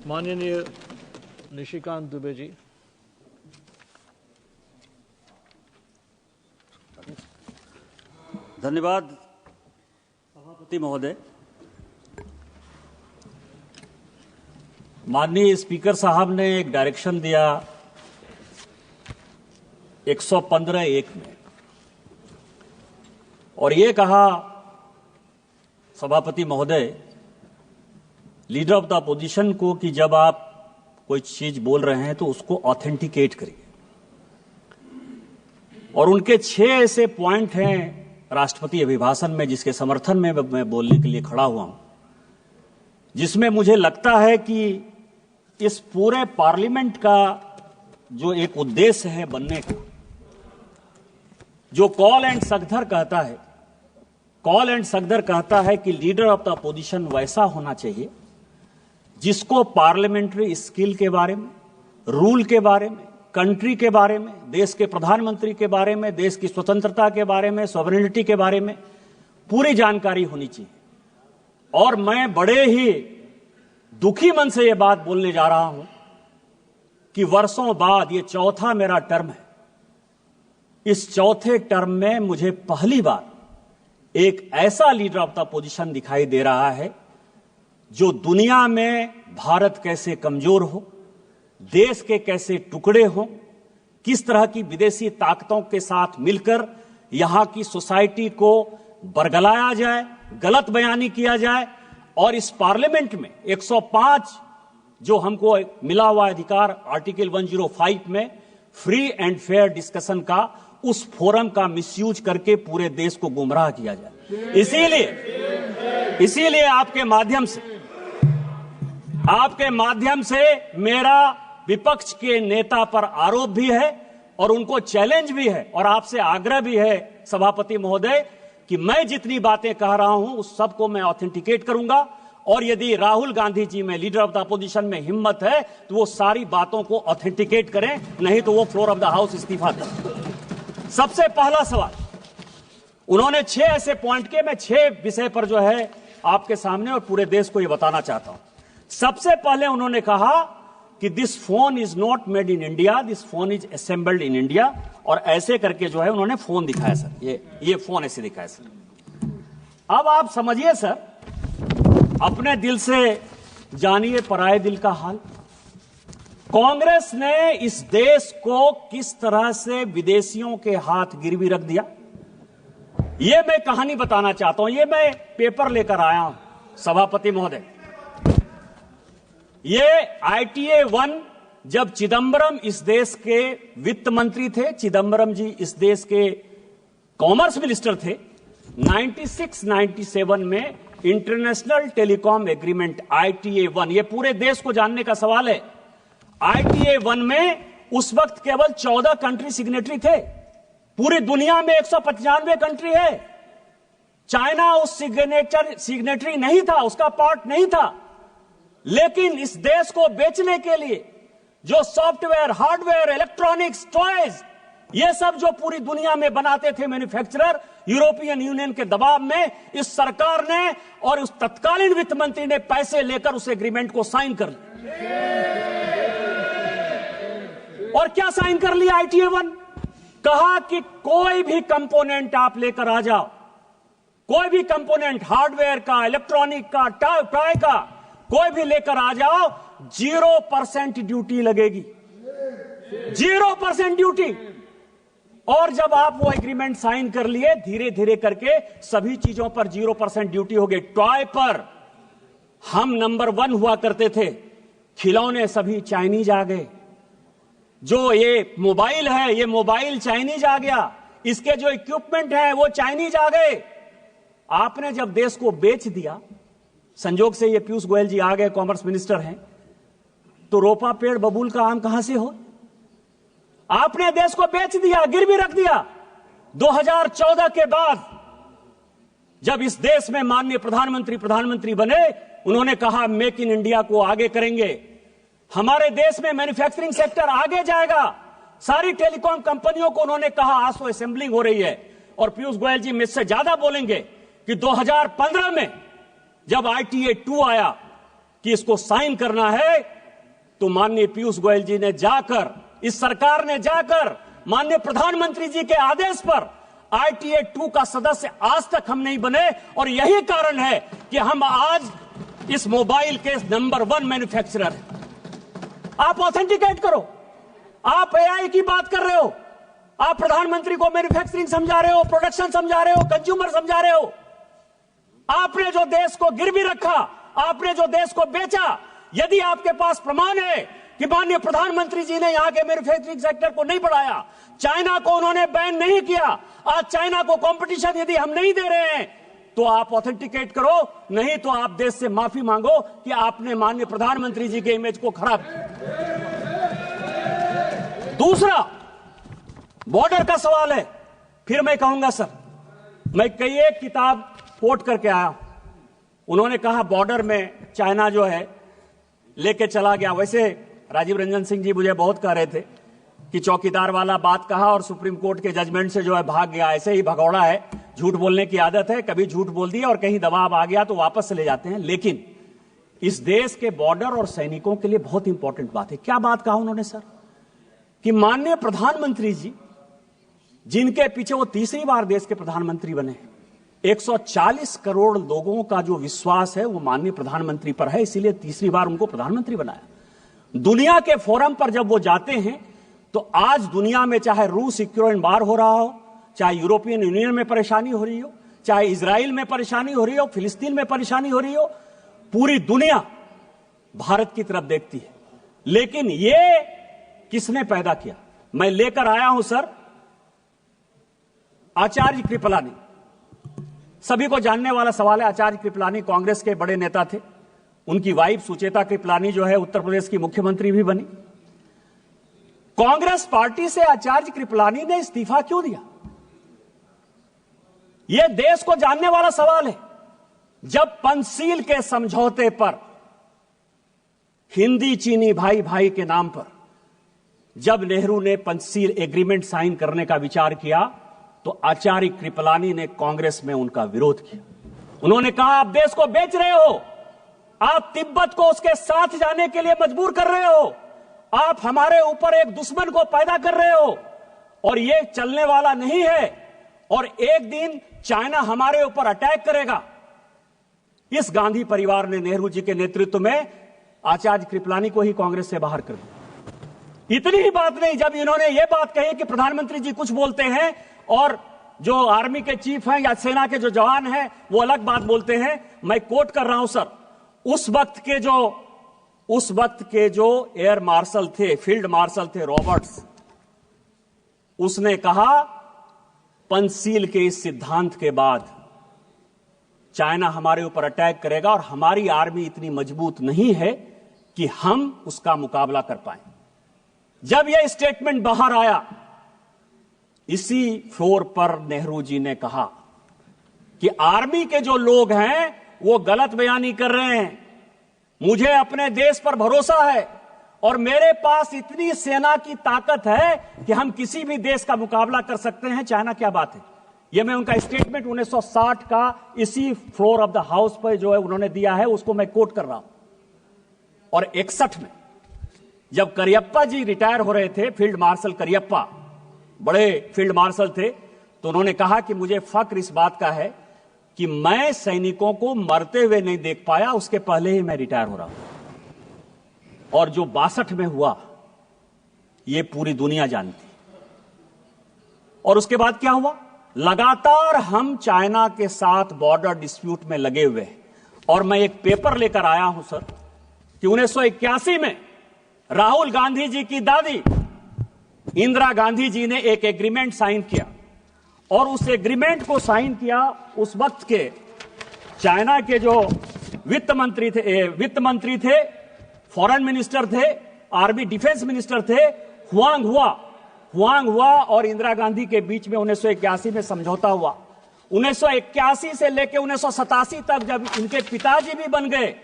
माननीय निशिकांत दुबे जी। धन्यवाद सभापति महोदय। माननीय स्पीकर साहब ने एक डायरेक्शन दिया 115(1) में और ये कहा सभापति महोदय लीडर ऑफ द अपोजिशन को कि जब आप कोई चीज बोल रहे हैं तो उसको ऑथेंटिकेट करिए। और उनके 6 ऐसे पॉइंट हैं राष्ट्रपति अभिभाषण में जिसके समर्थन में मैं बोलने के लिए खड़ा हुआ हूं, जिसमें मुझे लगता है कि इस पूरे पार्लियामेंट का जो एक उद्देश्य है बनने का, जो कॉल एंड सगदर कहता है कि लीडर ऑफ द अपोजिशन वैसा होना चाहिए जिसको पार्लियामेंट्री स्किल के बारे में, रूल के बारे में, कंट्री के बारे में, देश के प्रधानमंत्री के बारे में, देश की स्वतंत्रता के बारे में, सॉवरेनिटी के बारे में पूरी जानकारी होनी चाहिए। और मैं बड़े ही दुखी मन से यह बात बोलने जा रहा हूं कि वर्षों बाद ये चौथा मेरा टर्म है। इस चौथे टर्म में मुझे पहली बार एक ऐसा लीडर ऑफ द अपोजिशन दिखाई दे रहा है जो दुनिया में भारत कैसे कमजोर हो, देश के कैसे टुकड़े हो, किस तरह की विदेशी ताकतों के साथ मिलकर यहां की सोसाइटी को बरगलाया जाए, गलत बयानी किया जाए। और इस पार्लियामेंट में 105 जो हमको मिला हुआ अधिकार आर्टिकल 105 में फ्री एंड फेयर डिस्कशन का, उस फोरम का मिसयूज करके पूरे देश को गुमराह किया जाए। इसीलिए आपके माध्यम से मेरा विपक्ष के नेता पर आरोप भी है और उनको चैलेंज भी है और आपसे आग्रह भी है सभापति महोदय कि मैं जितनी बातें कह रहा हूं उस सबको मैं ऑथेंटिकेट करूंगा। और यदि राहुल गांधी जी में, लीडर ऑफ द अपोजिशन में हिम्मत है तो वो सारी बातों को ऑथेंटिकेट करें, नहीं तो वो फ्लोर ऑफ द हाउस इस्तीफा दें। सबसे पहला सवाल, उन्होंने 6 ऐसे पॉइंट के, मैं 6 विषय पर जो है आपके सामने और पूरे देश को ये बताना चाहता हूं। सबसे पहले उन्होंने कहा कि this phone is not made in India, this phone is assembled in India. और ऐसे करके जो है उन्होंने फोन दिखाया सर, ये फोन ऐसे दिखाया सर। अब आप समझिए सर, अपने दिल से जानिए पराये दिल का हाल। कांग्रेस ने इस देश को किस तरह से विदेशियों के हाथ गिरवी रख दिया, ये मैं कहानी बताना चाहता हूं। ये मैं पेपर लेकर आया हूं सभापति महोदय। ये ITA 1 जब चिदंबरम इस देश के वित्त मंत्री थे, चिदंबरम जी इस देश के कॉमर्स मिनिस्टर थे, 96-97 में इंटरनेशनल टेलीकॉम एग्रीमेंट ITA 1, ये पूरे देश को जानने का सवाल है। ITA 1 में उस वक्त केवल 14 कंट्री सिग्नेटरी थे। पूरी दुनिया में 195 कंट्री है। चाइना उस सिग्नेटरी नहीं था, उसका पार्ट नहीं था। लेकिन इस देश को बेचने के लिए जो सॉफ्टवेयर, हार्डवेयर, इलेक्ट्रॉनिक्स, टॉयज, ये सब जो पूरी दुनिया में बनाते थे मैन्युफैक्चरर, यूरोपियन यूनियन के दबाव में इस सरकार ने और उस तत्कालीन वित्त मंत्री ने पैसे लेकर उस एग्रीमेंट को साइन कर लिया। और क्या साइन कर लिया ITA 1? कहा कि कोई भी कंपोनेंट आप लेकर आ जाओ, कोई भी कंपोनेंट हार्डवेयर का, इलेक्ट्रॉनिक का, टॉय का, कोई भी लेकर आ जाओ, 0% ड्यूटी लगेगी, 0% ड्यूटी। और जब आप वो एग्रीमेंट साइन कर लिए, धीरे धीरे करके सभी चीजों पर 0% ड्यूटी हो गई। टॉय पर हम नंबर 1 हुआ करते थे, खिलौने सभी चाइनीज आ गए। जो ये मोबाइल है, ये मोबाइल चाइनीज आ गया, इसके जो इक्विपमेंट है वो चाइनीज आ गए। आपने जब देश को बेच दिया, संजोग से ये पीयूष गोयल जी आ गए, कॉमर्स मिनिस्टर हैं, तो रोपा पेड़ बबूल का आम कहां से हो? आपने देश को बेच दिया, गिरवी रख दिया। 2014 के बाद जब इस देश में माननीय प्रधानमंत्री बने, उन्होंने कहा मेक इन इंडिया को आगे करेंगे, हमारे देश में मैन्युफैक्चरिंग सेक्टर आगे जाएगा। सारी टेलीकॉम कंपनियों को उन्होंने कहा आज तो असेंबलिंग हो रही है, और पीयूष गोयल जी मुझसे ज्यादा बोलेंगे कि 2015 में जब ITA 2 आया कि इसको साइन करना है, तो माननीय पीयूष गोयल जी ने जाकर, इस सरकार ने जाकर माननीय प्रधानमंत्री जी के आदेश पर ITA 2 का सदस्य आज तक हम नहीं बने। और यही कारण है कि हम आज इस मोबाइल के नंबर 1 मैन्युफैक्चरर हैं। आप ऑथेंटिकेट करो। आप AI की बात कर रहे हो, आप प्रधानमंत्री को मैन्युफैक्चरिंग समझा रहे हो, प्रोडक्शन समझा रहे हो, कंज्यूमर समझा रहे हो। आपने जो देश को गिरवी रखा, आपने जो देश को बेचा, यदि आपके पास प्रमाण है कि माननीय प्रधानमंत्री जी ने यहां के मैन्युफैक्चरिंग सेक्टर को नहीं बढ़ाया, चाइना को उन्होंने बैन नहीं किया, आज चाइना को कंपटीशन यदि हम नहीं दे रहे हैं, तो आप ऑथेंटिकेट करो, नहीं तो आप देश से माफी मांगो कि आपने माननीय प्रधानमंत्री जी के इमेज को खराब किया। दूसरा बॉर्डर का सवाल है। फिर मैं कहूंगा सर, मैं कई एक किताब कोट करके आया। उन्होंने कहा बॉर्डर में चाइना जो है लेके चला गया। वैसे राजीव रंजन सिंह जी मुझे बहुत कह रहे थे कि चौकीदार वाला बात कहा और सुप्रीम कोर्ट के जजमेंट से जो है भाग गया। ऐसे ही भगौड़ा है, झूठ बोलने की आदत है, कभी झूठ बोल दिया और कहीं दबाव आ गया तो वापस चले जाते हैं। लेकिन इस देश के बॉर्डर और सैनिकों के लिए बहुत इंपॉर्टेंट बात है। क्या बात कहा उन्होंने सर? कि माननीय प्रधानमंत्री जी, जिनके पीछे वो तीसरी बार देश के प्रधानमंत्री बने, 140 करोड़ लोगों का जो विश्वास है वो माननीय प्रधानमंत्री पर है, इसीलिए तीसरी बार उनको प्रधानमंत्री बनाया। दुनिया के फोरम पर जब वो जाते हैं तो आज दुनिया में चाहे रूस यूक्रेन वार हो रहा हो, चाहे यूरोपियन यूनियन में परेशानी हो रही हो, चाहे इजराइल में परेशानी हो रही हो, फिलिस्तीन में परेशानी हो रही हो, पूरी दुनिया भारत की तरफ देखती है। लेकिन ये किसने पैदा किया? मैं लेकर आया हूं सर आचार्य कृपलानी। सभी को जानने वाला सवाल है। आचार्य कृपलानी कांग्रेस के बड़े नेता थे। उनकी वाइफ सुचेता कृपलानी जो है उत्तर प्रदेश की मुख्यमंत्री भी बनी। कांग्रेस पार्टी से आचार्य कृपलानी ने इस्तीफा क्यों दिया? यह देश को जानने वाला सवाल है। जब पंचशील के समझौते पर, हिंदी चीनी भाई भाई के नाम पर, जब नेहरू ने पंचशील एग्रीमेंट साइन करने का विचार किया तो आचार्य कृपलानी ने कांग्रेस में उनका विरोध किया। उन्होंने कहा आप देश को बेच रहे हो, आप तिब्बत को उसके साथ जाने के लिए मजबूर कर रहे हो, आप हमारे ऊपर एक दुश्मन को पैदा कर रहे हो और यह चलने वाला नहीं है और एक दिन चाइना हमारे ऊपर अटैक करेगा। इस गांधी परिवार ने नेहरू जी के नेतृत्व में आचार्य कृपलानी को ही कांग्रेस से बाहर कर दिया। इतनी ही बात नहीं, जब इन्होंने यह बात कही कि प्रधानमंत्री जी कुछ बोलते हैं और जो आर्मी के चीफ हैं या सेना के जो जवान हैं वो अलग बात बोलते हैं, मैं कोट कर रहा हूं सर, उस वक्त के जो एयर मार्शल थे, फील्ड मार्शल थे रॉबर्ट्स, उसने कहा पंचशील के इस सिद्धांत के बाद चाइना हमारे ऊपर अटैक करेगा और हमारी आर्मी इतनी मजबूत नहीं है कि हम उसका मुकाबला कर पाए। जब यह स्टेटमेंट बाहर आया, इसी फ्लोर पर नेहरू जी ने कहा कि आर्मी के जो लोग हैं वो गलत बयानी कर रहे हैं, मुझे अपने देश पर भरोसा है और मेरे पास इतनी सेना की ताकत है कि हम किसी भी देश का मुकाबला कर सकते हैं, चाइना क्या बात है। यह मैं उनका स्टेटमेंट 1960 का इसी फ्लोर ऑफ द हाउस पर जो है उन्होंने दिया है, उसको मैं कोट कर रहा हूं। और 61 में जब करियप्पा जी रिटायर हो रहे थे, फील्ड मार्शल करियप्पा बड़े फील्ड मार्शल थे, तो उन्होंने कहा कि मुझे फक्र इस बात का है कि मैं सैनिकों को मरते हुए नहीं देख पाया, उसके पहले ही मैं रिटायर हो रहा हूं। और जो 62 में हुआ यह पूरी दुनिया जानती। और उसके बाद क्या हुआ? लगातार हम चाइना के साथ बॉर्डर डिस्प्यूट में लगे हुए हैं। और मैं एक पेपर लेकर आया हूं सर कि 1981 में राहुल गांधी जी की दादी इंदिरा गांधी जी ने एक एग्रीमेंट साइन किया और उस एग्रीमेंट को साइन किया उस वक्त के चाइना के जो वित्त मंत्री थे, फॉरेन मिनिस्टर थे, आर्मी डिफेंस मिनिस्टर थे, हुआंग हुआ और इंदिरा गांधी के बीच में 1981 में समझौता हुआ। 1981 से लेकर 1987 तक जब इनके पिताजी भी बन गए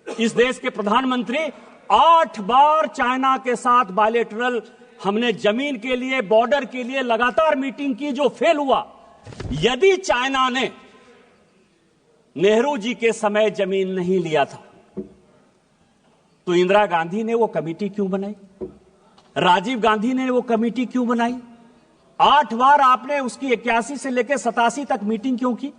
इस देश के प्रधानमंत्री, 8 बार चाइना के साथ बायलैटरल हमने जमीन के लिए, बॉर्डर के लिए लगातार मीटिंग की, जो फेल हुआ। यदि चाइना ने नेहरू जी के समय जमीन नहीं लिया था तो इंदिरा गांधी ने वो कमेटी क्यों बनाई? राजीव गांधी ने वो कमेटी क्यों बनाई? 8 बार आपने उसकी 81 से लेकर 87 तक मीटिंग क्यों की?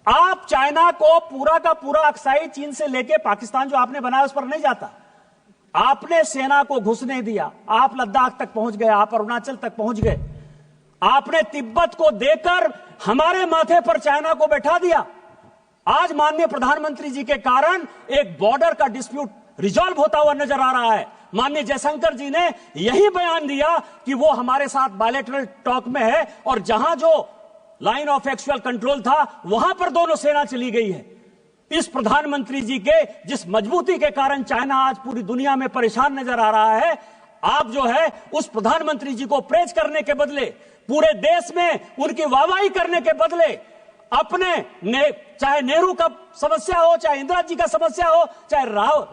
आप चाइना को पूरा का पूरा अक्साई चीन से लेकर पाकिस्तान जो आपने बनाया उस पर नहीं जाता। आपने सेना को घुसने दिया, आप लद्दाख तक पहुंच गए, आप अरुणाचल तक पहुंच गए, आपने तिब्बत को देकर हमारे माथे पर चाइना को बैठा दिया। आज माननीय प्रधानमंत्री जी के कारण एक बॉर्डर का डिस्प्यूट रिजॉल्व होता हुआ नजर आ रहा है। माननीय जयशंकर जी ने यही बयान दिया कि वो हमारे साथ बायलैटरल टॉक में है और जहां जो लाइन ऑफ एक्चुअल कंट्रोल था वहां पर दोनों सेना चली गई है। इस प्रधानमंत्री जी के जिस मजबूती के कारण चाइना आज पूरी दुनिया में परेशान नजर आ रहा है, आप जो है उस प्रधानमंत्री जी को प्रेज करने के बदले, पूरे देश में उनकी वाहवाही करने के बदले अपने चाहे नेहरू का समस्या हो, चाहे इंदिरा जी का समस्या हो, चाहे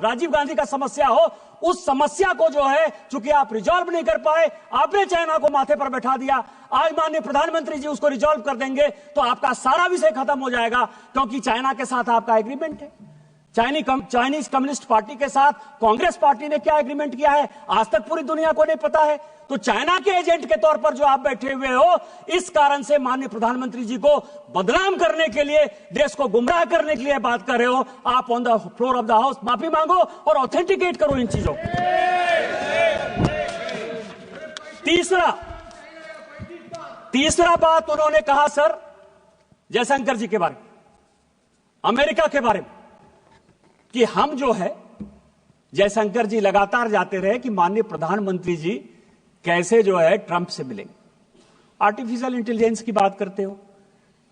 राजीव गांधी का समस्या हो, उस समस्या को जो है चूंकि आप रिजॉल्व नहीं कर पाए, आपने चाइना को माथे पर बैठा दिया। आज माननीय प्रधानमंत्री जी उसको रिजॉल्व कर देंगे तो आपका सारा विषय खत्म हो जाएगा, क्योंकि चाइना के साथ आपका एग्रीमेंट है। चाइनीज कम्युनिस्ट पार्टी के साथ कांग्रेस पार्टी ने क्या एग्रीमेंट किया है आज तक पूरी दुनिया को नहीं पता है। तो चाइना के एजेंट के तौर पर जो आप बैठे हुए हो, इस कारण से माननीय प्रधानमंत्री जी को बदनाम करने के लिए, देश को गुमराह करने के लिए बात कर रहे हो। आप on the floor of the house माफी मांगो और ऑथेंटिकेट करो इन चीजों को। तीसरा बात उन्होंने कहा सर जयशंकर जी के बारे में, अमेरिका के बारे में, कि हम जो है, जयशंकर जी लगातार जाते रहे कि माननीय प्रधानमंत्री जी कैसे जो है ट्रंप से मिलेंगे। आर्टिफिशियल इंटेलिजेंस की बात करते हो,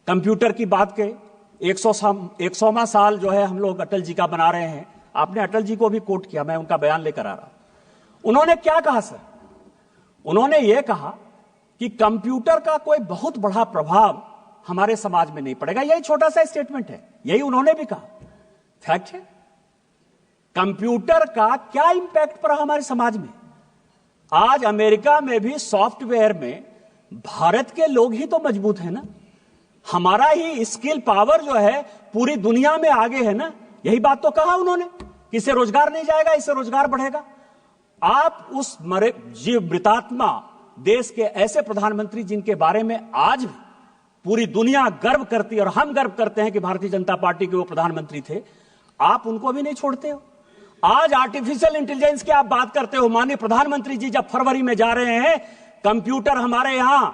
कंप्यूटर की बात के 100वां साल जो है हम लोग अटल जी का बना रहे हैं। आपने अटल जी को भी कोट किया, मैं उनका बयान लेकर आ रहा हूं। उन्होंने क्या कहा सर? उन्होंने यह कहा कि कंप्यूटर का कोई बहुत बड़ा प्रभाव हमारे समाज में नहीं पड़ेगा। यही छोटा सा स्टेटमेंट है, यही उन्होंने भी कहा। फैक्ट है, कंप्यूटर का क्या इंपैक्ट पड़ा हमारे समाज में। आज अमेरिका में भी सॉफ्टवेयर में भारत के लोग ही तो मजबूत है ना, हमारा ही स्किल पावर जो है पूरी दुनिया में आगे है ना। यही बात तो कहा उन्होंने कि इससे रोजगार नहीं जाएगा, इससे रोजगार बढ़ेगा। आप उस जीवमृतात्मा देश के ऐसे प्रधानमंत्री जिनके बारे में आज भी पूरी दुनिया गर्व करती है और हम गर्व करते हैं कि भारतीय जनता पार्टी के वो प्रधानमंत्री थे, आप उनको भी नहीं छोड़ते हो। आज आर्टिफिशियल इंटेलिजेंस की आप बात करते हो। माननीय प्रधानमंत्री जी जब फरवरी में जा रहे हैं, कंप्यूटर हमारे यहां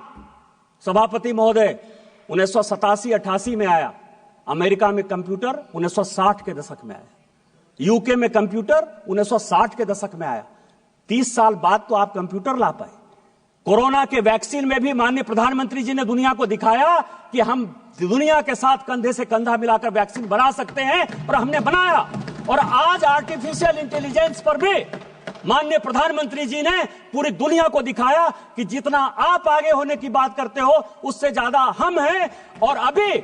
सभापति महोदय 1987-88 में आया, अमेरिका में कंप्यूटर 1960 के दशक में आया, यूके में कंप्यूटर 1960 के दशक में आया। 30 साल बाद तो आप कंप्यूटर ला पाए। कोरोना के वैक्सीन में भी माननीय प्रधानमंत्री जी ने दुनिया को दिखाया कि हम दुनिया के साथ कंधे से कंधा मिलाकर वैक्सीन बना सकते हैं, और हमने बनाया। और आज आर्टिफिशियल इंटेलिजेंस पर भी माननीय प्रधानमंत्री जी ने पूरी दुनिया को दिखाया कि जितना आप आगे होने की बात करते हो उससे ज्यादा हम हैं। और अभी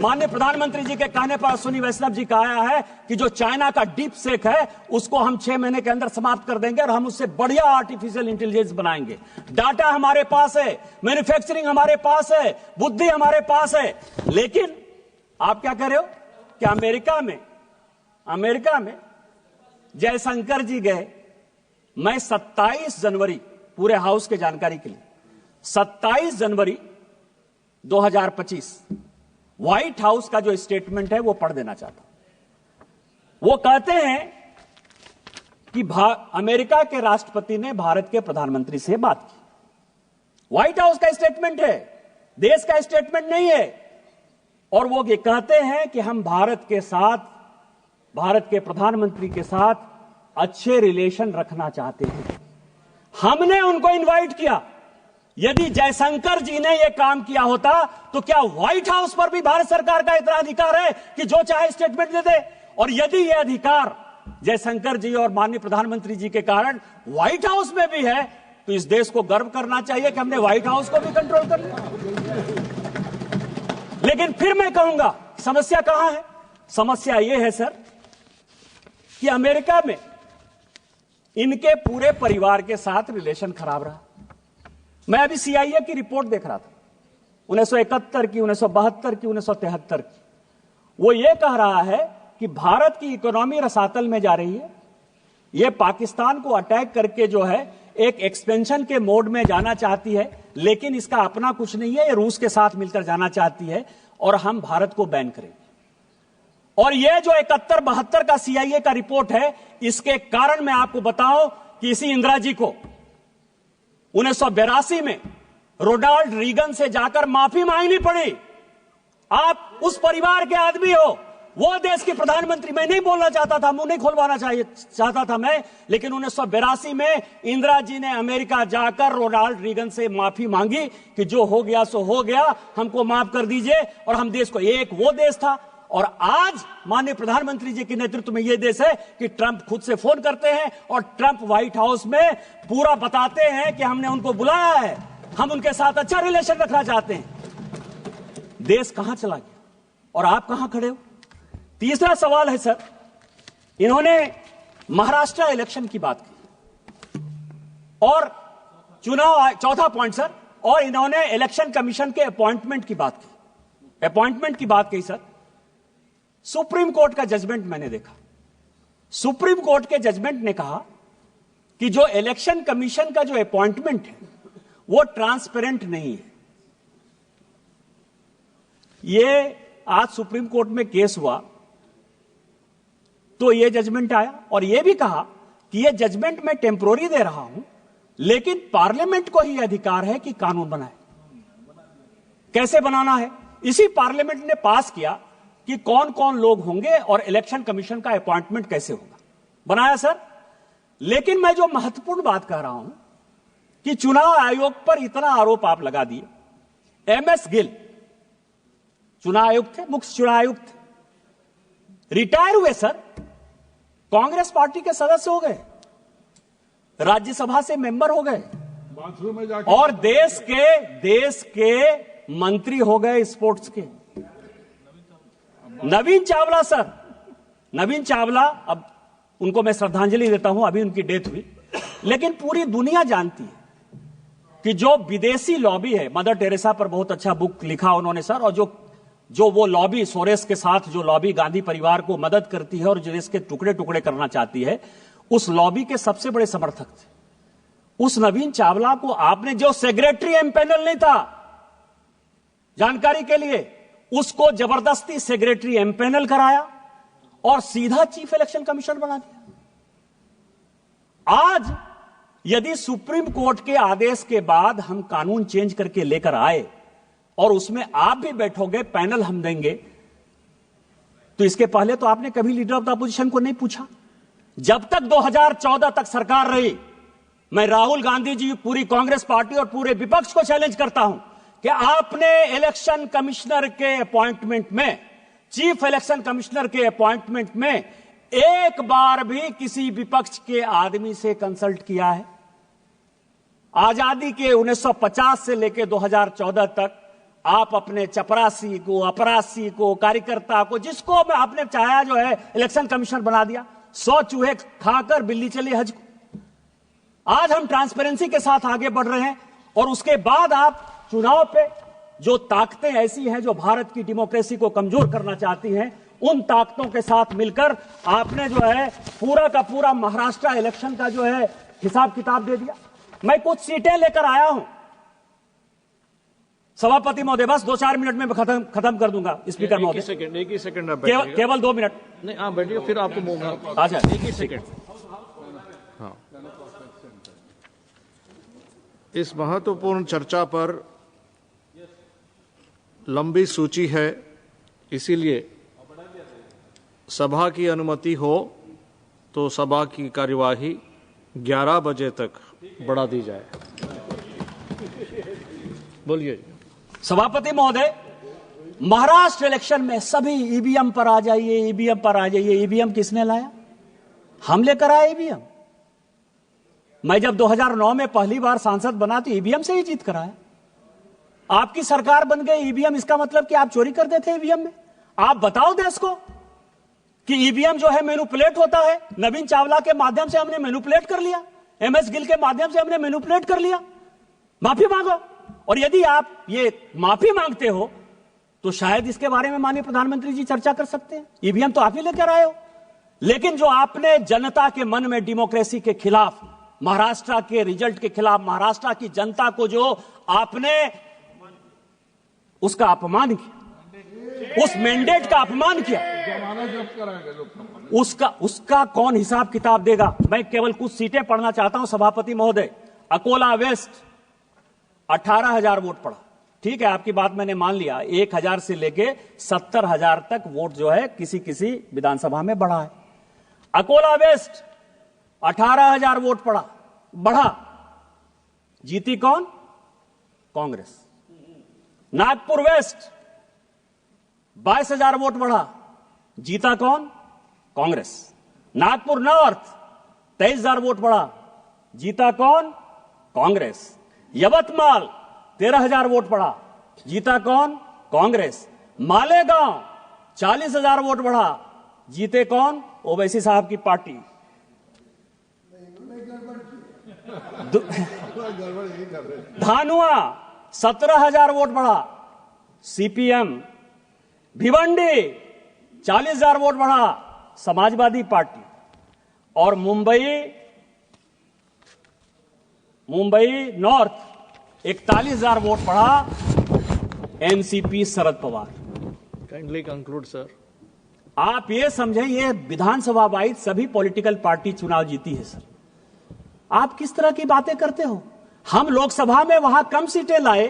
माननीय प्रधानमंत्री जी के कहने पर अश्विनी वैष्णव जी का आया है कि जो चाइना का डीप सेक है उसको हम 6 महीने के अंदर समाप्त कर देंगे और हम उससे बढ़िया आर्टिफिशियल इंटेलिजेंस बनाएंगे। डाटा हमारे पास है, मैन्युफैक्चरिंग हमारे पास है, बुद्धि हमारे पास है। लेकिन आप क्या कर रहे हो कि अमेरिका में जयशंकर जी गए। मैं 27 जनवरी, पूरे हाउस के जानकारी के लिए, 27 जनवरी 2025 व्हाइट हाउस का जो स्टेटमेंट है वो पढ़ देना चाहता हूं। वो कहते हैं कि अमेरिका के राष्ट्रपति ने भारत के प्रधानमंत्री से बात की। व्हाइट हाउस का स्टेटमेंट है, देश का स्टेटमेंट नहीं है। और वो ये कहते हैं कि हम भारत के प्रधानमंत्री के साथ अच्छे रिलेशन रखना चाहते हैं। हमने उनको इनवाइट किया। यदि जयशंकर जी ने यह काम किया होता तो क्या व्हाइट हाउस पर भी भारत सरकार का इतना अधिकार है कि जो चाहे स्टेटमेंट दे दे? और यदि यह अधिकार जयशंकर जी और माननीय प्रधानमंत्री जी के कारण व्हाइट हाउस में भी है, तो इस देश को गर्व करना चाहिए कि हमने व्हाइट हाउस को भी कंट्रोल कर लिया। लेकिन फिर मैं कहूंगा समस्या कहां है? समस्या यह है सर कि अमेरिका में इनके पूरे परिवार के साथ रिलेशन खराब रहा। मैं अभी CIA की रिपोर्ट देख रहा था, 1971 की, 1972 की, 1973 की। वो ये कह रहा है कि भारत की इकोनॉमी रसातल में जा रही है, ये पाकिस्तान को अटैक करके जो है एक एक्सपेंशन के मोड में जाना चाहती है, लेकिन इसका अपना कुछ नहीं है, ये रूस के साथ मिलकर जाना चाहती है और हम भारत को बैन करेंगे। और ये जो 71-72 का CIA का रिपोर्ट है, इसके कारण मैं आपको बताऊं कि इसी इंदिरा जी को 1982 में रोनाल्ड रीगन से जाकर माफी मांगनी पड़ी। आप उस परिवार के आदमी हो, वो देश के प्रधानमंत्री, मैं नहीं बोलना चाहता था, मुंह नहीं खोलवाना चाहता था मैं, लेकिन 1982 में इंदिरा जी ने अमेरिका जाकर रोनाल्ड रीगन से माफी मांगी कि जो हो गया सो हो गया, हमको माफ कर दीजिए। और हम देश को, एक वो देश था और आज माननीय प्रधानमंत्री जी के नेतृत्व में यह देश है कि ट्रंप खुद से फोन करते हैं और ट्रंप व्हाइट हाउस में पूरा बताते हैं कि हमने उनको बुलाया है, हम उनके साथ अच्छा रिलेशन रखना चाहते हैं। देश कहां चला गया और आप कहां खड़े हो? तीसरा सवाल है सर, इन्होंने महाराष्ट्र इलेक्शन की बात की और चुनाव, चौथा पॉइंट सर, और इन्होंने इलेक्शन कमीशन के अपॉइंटमेंट की बात की, अपॉइंटमेंट की बात की सर। सुप्रीम कोर्ट का जजमेंट मैंने देखा, सुप्रीम कोर्ट के जजमेंट ने कहा कि जो इलेक्शन कमीशन का जो अपॉइंटमेंट है वो ट्रांसपेरेंट नहीं है। ये आज सुप्रीम कोर्ट में केस हुआ तो ये जजमेंट आया और ये भी कहा कि ये जजमेंट मैं टेम्पोररी दे रहा हूं, लेकिन पार्लियामेंट को ही अधिकार है कि कानून बनाए। कैसे बनाना है, इसी पार्लियामेंट ने पास किया कि कौन कौन लोग होंगे और इलेक्शन कमीशन का अपॉइंटमेंट कैसे होगा, बनाया सर। लेकिन मैं जो महत्वपूर्ण बात कह रहा हूं कि चुनाव आयोग पर इतना आरोप आप लगा दिए। MS गिल चुनाव आयुक्त थे, मुख्य चुनाव आयुक्त थे, रिटायर हुए सर, कांग्रेस पार्टी के सदस्य हो गए, राज्यसभा से मेंबर हो गए और देश के मंत्री हो गए स्पोर्ट्स के। नवीन चावला सर, नवीन चावला, अब उनको मैं श्रद्धांजलि देता हूं, अभी उनकी डेथ हुई, लेकिन पूरी दुनिया जानती है कि जो विदेशी लॉबी है, मदर टेरेसा पर बहुत अच्छा बुक लिखा उन्होंने सर, और जो वो लॉबी सोरेस के साथ जो लॉबी गांधी परिवार को मदद करती है और जो देश के टुकड़े टुकड़े करना चाहती है, उस लॉबी के सबसे बड़े समर्थक थे। उस नवीन चावला को आपने, जो सेक्रेटरी एमपैनल नहीं था, जानकारी के लिए, उसको जबरदस्ती सेक्रेटरी एमपैनल कराया और सीधा चीफ इलेक्शन कमिश्नर बना दिया। आज यदि सुप्रीम कोर्ट के आदेश के बाद हम कानून चेंज करके लेकर आए और उसमें आप भी बैठोगे, पैनल हम देंगे, तो इसके पहले तो आपने कभी लीडर ऑफ द अपोजिशन को नहीं पूछा। जब तक 2014 तक सरकार रही, मैं राहुल गांधी जी, पूरी कांग्रेस पार्टी और पूरे विपक्ष को चैलेंज करता हूं कि आपने इलेक्शन कमिश्नर के अपॉइंटमेंट में, चीफ इलेक्शन कमिश्नर के अपॉइंटमेंट में एक बार भी किसी विपक्ष के आदमी से कंसल्ट किया है? आजादी के 1950 से लेकर 2014 तक आप अपने चपरासी को, अपरासी को, कार्यकर्ता को, जिसको आपने चाहा जो है इलेक्शन कमिश्नर बना दिया। 100 चूहे खाकर बिल्ली चली हज को। आज हम ट्रांसपेरेंसी के साथ आगे बढ़ रहे हैं और उसके बाद आप चुनाव पे जो ताकतें ऐसी हैं जो भारत की डेमोक्रेसी को कमजोर करना चाहती हैं, उन ताकतों के साथ मिलकर आपने जो है पूरा का पूरा महाराष्ट्र इलेक्शन का जो है हिसाब किताब दे दिया। मैं कुछ सीटें लेकर आया हूं सभापति महोदय, बस 2-4 मिनट में खत्म कर दूंगा। स्पीकर महोदय, एक ही सेकंड केवल 2 मिनट। नहीं, आप बैठिए, फिर आपको अच्छा, एक ही सेकंड। हाँ, इस महत्वपूर्ण चर्चा पर लंबी सूची है, इसीलिए सभा की अनुमति हो तो सभा की कार्यवाही 11 बजे तक बढ़ा दी जाए। बोलिए सभापति महोदय, महाराष्ट्र इलेक्शन में सभी ईवीएम पर आ जाइए, ईवीएम पर आ जाइए। ईवीएम किसने लाया? हम लेकर आए ईवीएम। मैं जब 2009 में पहली बार सांसद बना तो ईवीएम से ही जीत कर आया। आपकी सरकार बन गई ईवीएम, इसका मतलब कि आप चोरी कर देते ईवीएम में? आप बताओ देश को कि ईवीएम जो है मैनिपुलेट होता है। नवीन चावला के माध्यम से हमने मैनिपुलेट कर लिया, MS गिल के माध्यम से हमने मैनिपुलेट कर लिया। माफी मांगो, और यदि आप ये माफी मांगते हो तो शायद इसके बारे में माननीय प्रधानमंत्री जी चर्चा कर सकते हैं। ईवीएम तो आप ही लेकर आए हो। लेकिन जो आपने जनता के मन में डेमोक्रेसी के खिलाफ, महाराष्ट्र के रिजल्ट के खिलाफ, महाराष्ट्र की जनता को जो आपने उसका अपमान किया, उस मैंडेट का अपमान किया, उसका कौन हिसाब किताब देगा? मैं केवल कुछ सीटें पढ़ना चाहता हूं सभापति महोदय। अकोला वेस्ट 18,000 वोट पड़ा, ठीक है, आपकी बात मैंने मान लिया। 1,000 से लेके 70,000 तक वोट जो है किसी किसी विधानसभा में बढ़ा है। अकोला वेस्ट 18,000 वोट बढ़ा, जीती कौन? कांग्रेस। नागपुर वेस्ट 22,000 वोट बढ़ा, जीता कौन? कांग्रेस। नागपुर नॉर्थ 23,000 वोट बढ़ा, जीता कौन? कांग्रेस। यवतमाल 13,000 वोट बढ़ा, जीता कौन? कांग्रेस। मालेगांव 40,000 वोट बढ़ा, जीते कौन? ओवैसी साहब की पार्टी। धानुआ 17,000 वोट बढ़ा, सीपीएम। भिवंडी 40,000 वोट बढ़ा, समाजवादी पार्टी। और मुंबई नॉर्थ 41,000 वोट बढ़ा, NCP Sharad Pawar. Kindly conclude sir. आप ये समझें, ये विधानसभा वाइज सभी पॉलिटिकल पार्टी चुनाव जीती है सर। आप किस तरह की बातें करते हो? हम लोकसभा में वहां कम सीटें लाए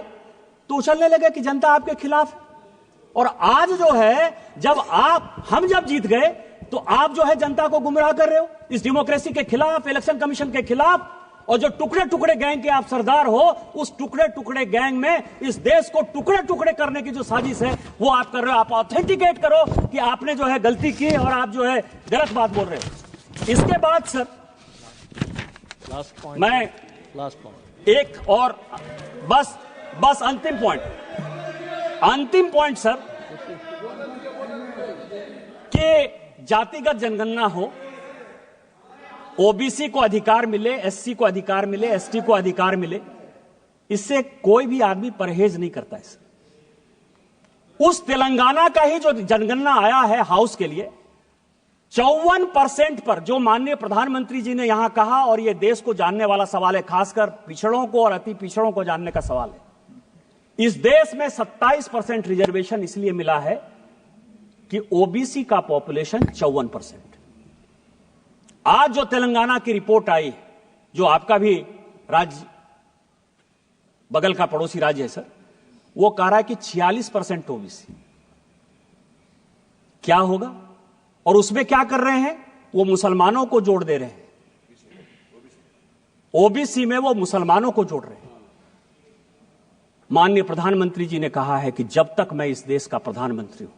तो उछलने लगे कि जनता आपके खिलाफ है। और आज जो है, हम जब जीत गए तो आप जो है जनता को गुमराह कर रहे हो इस डेमोक्रेसी के खिलाफ, इलेक्शन कमीशन के खिलाफ। और जो टुकड़े टुकड़े गैंग के आप सरदार हो, उस टुकड़े टुकड़े गैंग में इस देश को टुकड़े टुकड़े करने की जो साजिश है वो आप कर रहे हो। आप ऑथेंटिकेट करो कि आपने जो है गलती की और आप जो है गलत बात बोल रहे हो। इसके बाद सर लास्ट पॉइंट एक और बस अंतिम पॉइंट सर, कि जातिगत जनगणना हो, ओबीसी को अधिकार मिले, एससी को अधिकार मिले, एसटी को अधिकार मिले, इससे कोई भी आदमी परहेज नहीं करता है। उस तेलंगाना का ही जो जनगणना आया है हाउस के लिए, 54% पर जो माननीय प्रधानमंत्री जी ने यहां कहा, और यह देश को जानने वाला सवाल है, खासकर पिछड़ों को और अति पिछड़ों को जानने का सवाल है। इस देश में 27% रिजर्वेशन इसलिए मिला है कि ओबीसी का पॉपुलेशन 54%। आज जो तेलंगाना की रिपोर्ट आई, जो आपका भी राज्य बगल का पड़ोसी राज्य है सर, वो कह रहा है कि 46% ओबीसी। क्या होगा? और उसमें क्या कर रहे हैं? वो मुसलमानों को जोड़ दे रहे हैं। ओबीसी में वो मुसलमानों को जोड़ रहे हैं। माननीय प्रधानमंत्री जी ने कहा है कि जब तक मैं इस देश का प्रधानमंत्री हूं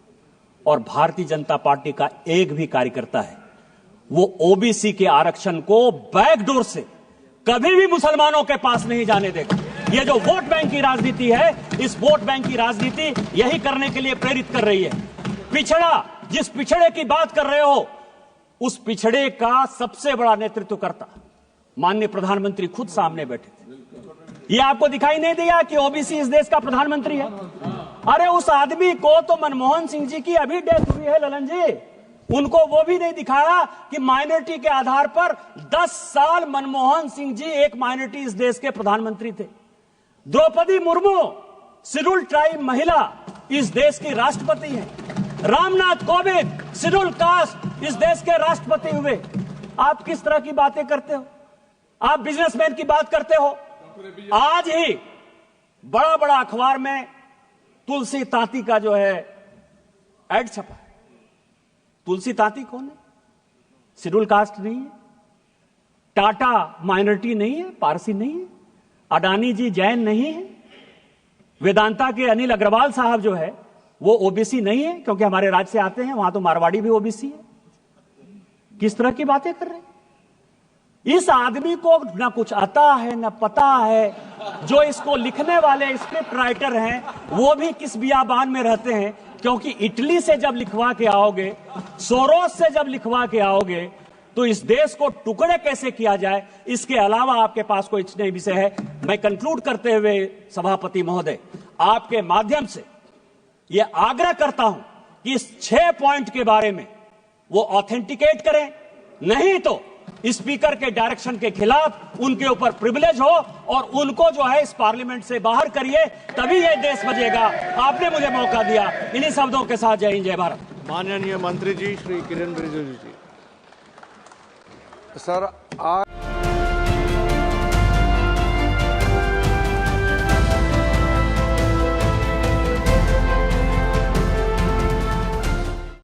और भारतीय जनता पार्टी का एक भी कार्यकर्ता है, वो ओबीसी के आरक्षण को बैकडोर से कभी भी मुसलमानों के पास नहीं जाने देगा। ये जो वोट बैंक की राजनीति है, इस वोट बैंक की राजनीति यही करने के लिए प्रेरित कर रही है। पिछड़ा, जिस पिछड़े की बात कर रहे हो, उस पिछड़े का सबसे बड़ा नेतृत्वकर्ता माननीय प्रधानमंत्री खुद सामने बैठे थे। ये आपको दिखाई नहीं दिया कि ओबीसी इस देश का प्रधानमंत्री है? अरे उस आदमी को तो मनमोहन सिंह जी की अभी डेथ हुई है ललन जी, उनको वो भी नहीं दिखाया कि माइनॉरिटी के आधार पर 10 साल मनमोहन सिंह जी एक माइनॉरिटी इस देश के प्रधानमंत्री थे। द्रौपदी मुर्मू शेड्यूल ट्राइब महिला इस देश की राष्ट्रपति हैं। रामनाथ कोविंद शेड्यूल कास्ट इस देश के राष्ट्रपति हुए। आप किस तरह की बातें करते हो? आप बिजनेसमैन की बात करते हो। आज ही बड़ा बड़ा अखबार में तुलसी तांती का जो है एड छपा है। तुलसी तांती कौन है? शेड्यूल कास्ट नहीं है, टाटा माइनॉरिटी नहीं है, पारसी नहीं है, अडानी जी जैन नहीं है, वेदांता के अनिल अग्रवाल साहब जो है वो ओबीसी नहीं है, क्योंकि हमारे राज्य से आते हैं, वहां तो मारवाड़ी भी ओबीसी है। किस तरह की बातें कर रहे हैं? इस आदमी को ना कुछ आता है ना पता है। जो इसको लिखने वाले स्क्रिप्ट राइटर हैं वो भी किस बियाबान में रहते हैं, क्योंकि इटली से जब लिखवा के आओगे, सोरोस से जब लिखवा के आओगे, तो इस देश को टुकड़े कैसे किया जाए, इसके अलावा आपके पास कोई नहीं विषय है। मैं कंक्लूड करते हुए सभापति महोदय, आपके माध्यम से यह आग्रह करता हूं कि इस 6 पॉइंट के बारे में वो ऑथेंटिकेट करें, नहीं तो स्पीकर के डायरेक्शन के खिलाफ उनके ऊपर प्रिविलेज हो और उनको जो है इस पार्लियामेंट से बाहर करिए, तभी ये देश बचेगा। आपने मुझे मौका दिया। इन्हीं शब्दों के साथ जय हिंद, जय भारत। माननीय मंत्री जी श्री किरेन रिजिजू जी। सर आज